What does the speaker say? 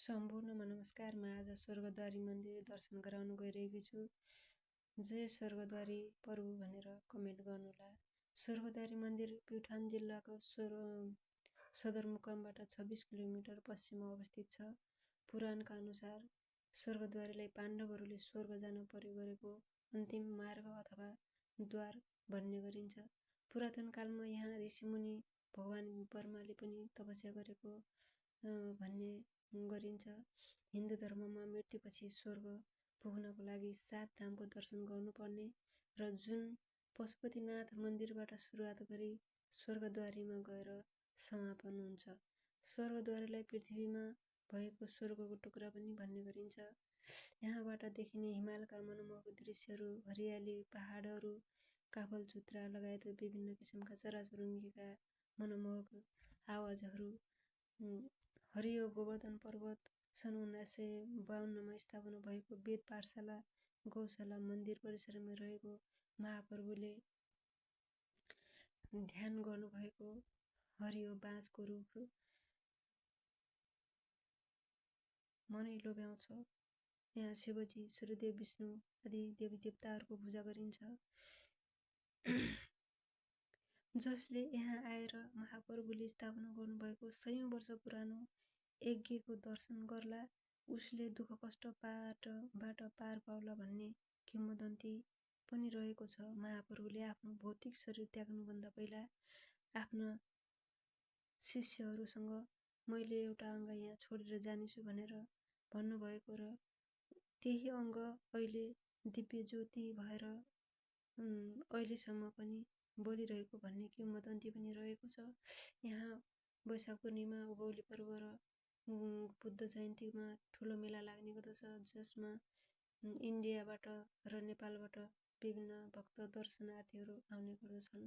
सम्पूर्णमा नमस्कार। म आज स्वर्गद्वारी मन्दिर दर्शन गराउन गइरहेकी छु। जय स्वर्गद्वारी प्रभु भनेर कमेन्ट गर्नुहोला। स्वर्गद्वारी मन्दिर प्युठान जिल्लाको सदरमुकामबाट 26 किलोमिटर पश्चिममा अवस्थित छ। पुराणका अनुसार स्वर्गद्वारीलाई पाण्डवहरूले स्वर्ग जान प्रयोग गरेको अन्तिम मार्ग अथवा द्वार भन्ने गरिन्छ। पुरातन कालमा यहाँ ऋषिमुनि भगवान ब्रह्माले पनि तपस्या गरेको भन्ने गरिन्छ। हिन्दू धर्ममा मृत्युपछि स्वर्ग पुग्नको लागि 7 धामको दर्शन गर्नुपर्ने र जुन पशुपतिनाथ मन्दिरबाट सुरुवात गरी स्वर्गद्वारीमा गएर समापन हुन्छ। स्वर्गद्वारीलाई पृथ्वीमा भएको स्वर्गको टुक्रा पनि भन्ने गरिन्छ। यहाँबाट देखिने हिमालका मनमोहक दृश्यहरू, हरियाली, पहाडहरू, काफलचुत्रा लगायत विभिन्न किसिमका चराचुरुङ्गीका मनमोहक आवाजहरू, हरियो गोवर्धन पर्वत, सन् 1952मा स्थापना भएको वेद पाठशाला, गौशाला, मन्दिर परिसरमा रहेको महाप्रभुले ध्यान गर्नुभएको हरियो बाँसको रुख मनै लोभ्याउँछ। यहाँ शिवजी, सूर्यदेव, विष्णु आदि देवी देवताहरूको पूजा गरिन्छ। जसले यहाँ आएर महाप्रभुले स्थापना गर्नुभएको 100 वर्ष पुरानो यज्ञको दर्शन गर्ला, उसले दुःख कष्टबाट पार पाउला भन्ने किंवदन्ती पनि रहेको छ। महाप्रभुले आफ्नो भौतिक शरीर त्याग्नुभन्दा पहिला आफ्ना शिष्यहरूसँग मैले एउटा अङ्ग यहाँ छोडेर जानेछु भनेर भन्नुभएको र त्यही अङ्ग अहिले दिव्य ज्योति भएर अहिलेसम्म पनि बोलिरहेको भन्ने किंवदन्ती पनि रहेको छ। यहाँ वैशाख पूर्णिमा, उभौली पर्व र बुद्ध जयन्तीमा ठुलो मेला लाग्ने गर्दछ, जसमा इन्डियाबाट र नेपालबाट विभिन्न भक्त दर्शनार्थीहरू आउने गर्दछन्।